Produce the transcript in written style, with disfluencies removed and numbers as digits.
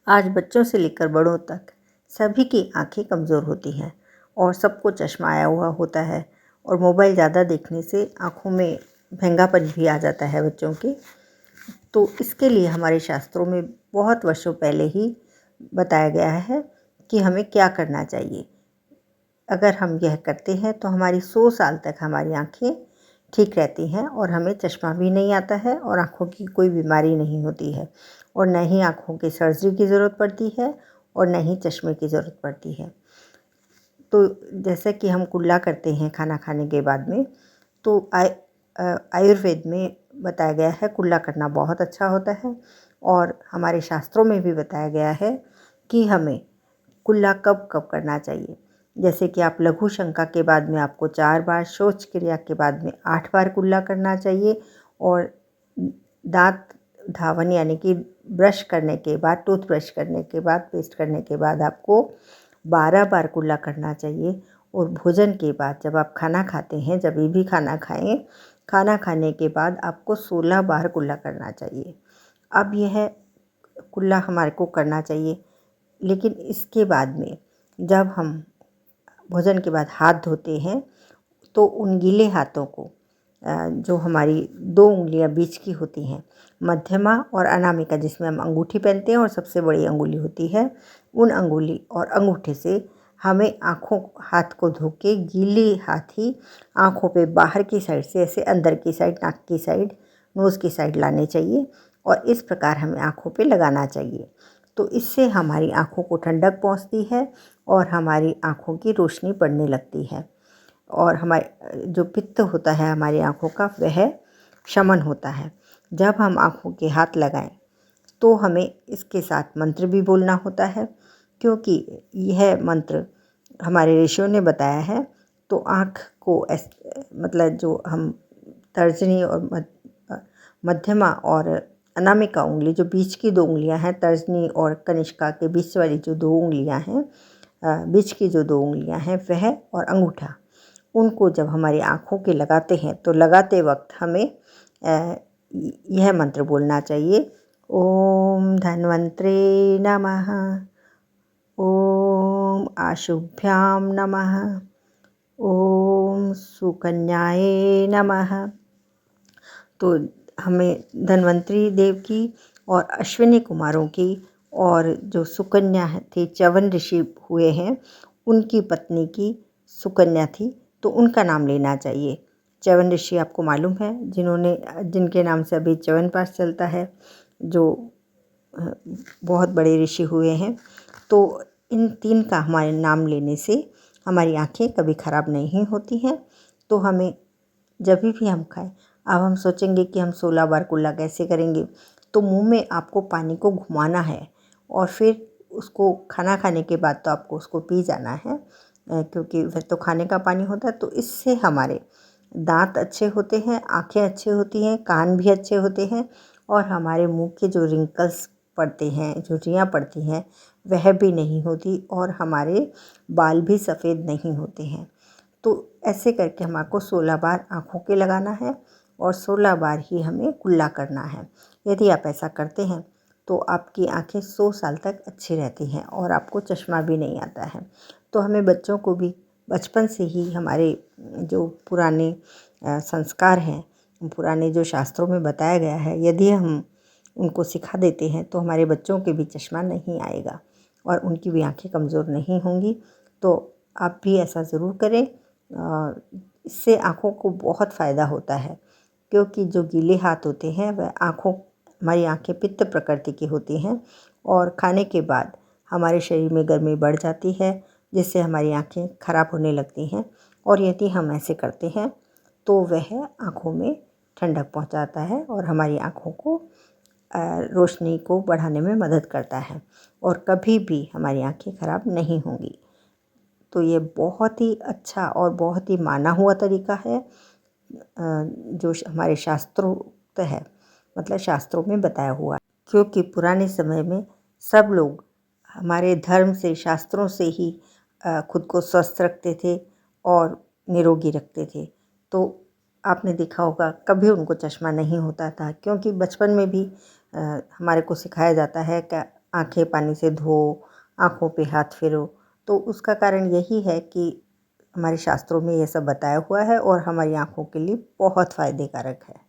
आज बच्चों से लेकर बड़ों तक सभी की आंखें कमज़ोर होती हैं और सबको चश्मा आया हुआ होता है और मोबाइल ज़्यादा देखने से आँखों में भंगापन भी आ जाता है बच्चों के। तो इसके लिए हमारे शास्त्रों में बहुत वर्षों पहले ही बताया गया है कि हमें क्या करना चाहिए। अगर हम यह करते हैं तो हमारी 100 साल तक हमारी आँखें ठीक रहती हैं और हमें चश्मा भी नहीं आता है और आँखों की कोई बीमारी नहीं होती है और न ही आँखों की सर्जरी की ज़रूरत पड़ती है और न ही चश्मे की ज़रूरत पड़ती है। तो जैसा कि हम कुल्ला करते हैं खाना खाने के बाद में, तो आयुर्वेद में बताया गया है कुल्ला करना बहुत अच्छा होता है और हमारे शास्त्रों में भी बताया गया है कि हमें कुल्ला कब कब करना चाहिए। जैसे कि आप लघु शंका के बाद में आपको 4 बार, शौच क्रिया के बाद में 8 बार कुल्ला करना चाहिए और दांत धावन यानी कि ब्रश करने के बाद, टूथब्रश करने के बाद, पेस्ट करने के बाद आपको 12 बार कुल्ला करना चाहिए। और भोजन के बाद जब आप खाना खाते हैं, जब भी खाना खाएं, खाना खाने के बाद आपको 16 बार कुल्ला करना चाहिए। अब यह कुल्ला हमारे को करना चाहिए, लेकिन इसके बाद में जब हम भोजन के बाद हाथ धोते हैं तो उन गीले हाथों को जो हमारी 2 उंगलियां बीच की होती हैं, मध्यमा और अनामिका, जिसमें हम अंगूठी पहनते हैं और सबसे बड़ी अंगुली होती है, उन अंगुली और अंगूठे से हमें हाथ को धो के गीले हाथ ही आँखों पे बाहर की साइड से ऐसे अंदर की साइड, नाक की साइड, नोज़ की साइड लाने चाहिए और इस प्रकार हमें आँखों पे लगाना चाहिए। तो इससे हमारी आँखों को ठंडक पहुँचती है और हमारी आँखों की रोशनी बढ़ने लगती है और हमारे जो पित्त होता है हमारी आँखों का, वह शमन होता है। जब हम आँखों के हाथ लगाएं तो हमें इसके साथ मंत्र भी बोलना होता है, क्योंकि यह मंत्र हमारे ऋषियों ने बताया है। तो आँख को मतलब जो हम तर्जनी और मध्यमा और अनामिका उंगली, जो बीच की 2 उंगलियां हैं, तर्जनी और कनिष्का के बीच वाली जो 2 उंगलियां हैं, बीच की जो 2 उंगलियां हैं वह, और अंगूठा, उनको जब हमारी आँखों के लगाते हैं तो लगाते वक्त हमें यह मंत्र बोलना चाहिए, ओम धन्वंतरे नमः, ओम आशुभ्यां नमः, ओम सुकन्याये नमः। तो हमें धन्वंतरी देव की और अश्विनी कुमारों की और जो सुकन्या थी, च्यवन ऋषि हुए हैं, उनकी पत्नी की सुकन्या थी, तो उनका नाम लेना चाहिए। च्यवन ऋषि आपको मालूम है, जिनके नाम से अभी च्यवनप्राश चलता है, जो बहुत बड़े ऋषि हुए हैं। तो इन 3 का हमारे नाम लेने से हमारी आँखें कभी ख़राब नहीं होती हैं। तो हमें जब भी हम खाएं, अब हम सोचेंगे कि हम 16 बार कुल्ला कैसे करेंगे, तो मुंह में आपको पानी को घुमाना है और फिर उसको खाना खाने के बाद तो आपको उसको पी जाना है, क्योंकि फिर तो खाने का पानी होता है। तो इससे हमारे दांत अच्छे होते हैं, आँखें अच्छी होती हैं, कान भी अच्छे होते हैं और हमारे मुंह के जो रिंकल्स पड़ते हैं, झुर्रियाँ पड़ती हैं, वह भी नहीं होती और हमारे बाल भी सफ़ेद नहीं होते हैं। तो ऐसे करके हमारे को 16 बार आँखों के लगाना है और 16 बार ही हमें कुल्ला करना है। यदि आप ऐसा करते हैं तो आपकी आँखें 100 साल तक अच्छी रहती हैं और आपको चश्मा भी नहीं आता है। तो हमें बच्चों को भी बचपन से ही हमारे जो पुराने संस्कार हैं, पुराने जो शास्त्रों में बताया गया है, यदि हम उनको सिखा देते हैं तो हमारे बच्चों के भी चश्मा नहीं आएगा और उनकी भी आँखें कमज़ोर नहीं होंगी। तो आप भी ऐसा ज़रूर करें। इससे आँखों को बहुत फ़ायदा होता है, क्योंकि जो गीले हाथ होते हैं वह हमारी आँखें पित्त प्रकृति की होती हैं और खाने के बाद हमारे शरीर में गर्मी बढ़ जाती है, जिससे हमारी आँखें ख़राब होने लगती हैं। और यदि हम ऐसे करते हैं तो वह आँखों में ठंडक पहुंचाता है और हमारी आँखों को रोशनी को बढ़ाने में मदद करता है और कभी भी हमारी आँखें ख़राब नहीं होंगी। तो ये बहुत ही अच्छा और बहुत ही माना हुआ तरीका है, जो हमारे शास्त्रोक्त है, मतलब शास्त्रों में बताया हुआ है। क्योंकि पुराने समय में सब लोग हमारे धर्म से, शास्त्रों से ही खुद को स्वस्थ रखते थे और निरोगी रखते थे। तो आपने देखा होगा कभी उनको चश्मा नहीं होता था, क्योंकि बचपन में भी हमारे को सिखाया जाता है कि आंखें पानी से धो, आँखों पे हाथ फेरो, तो उसका कारण यही है कि हमारे शास्त्रों में ये सब बताया हुआ है और हमारी आँखों के लिए बहुत फ़ायदे कारक है।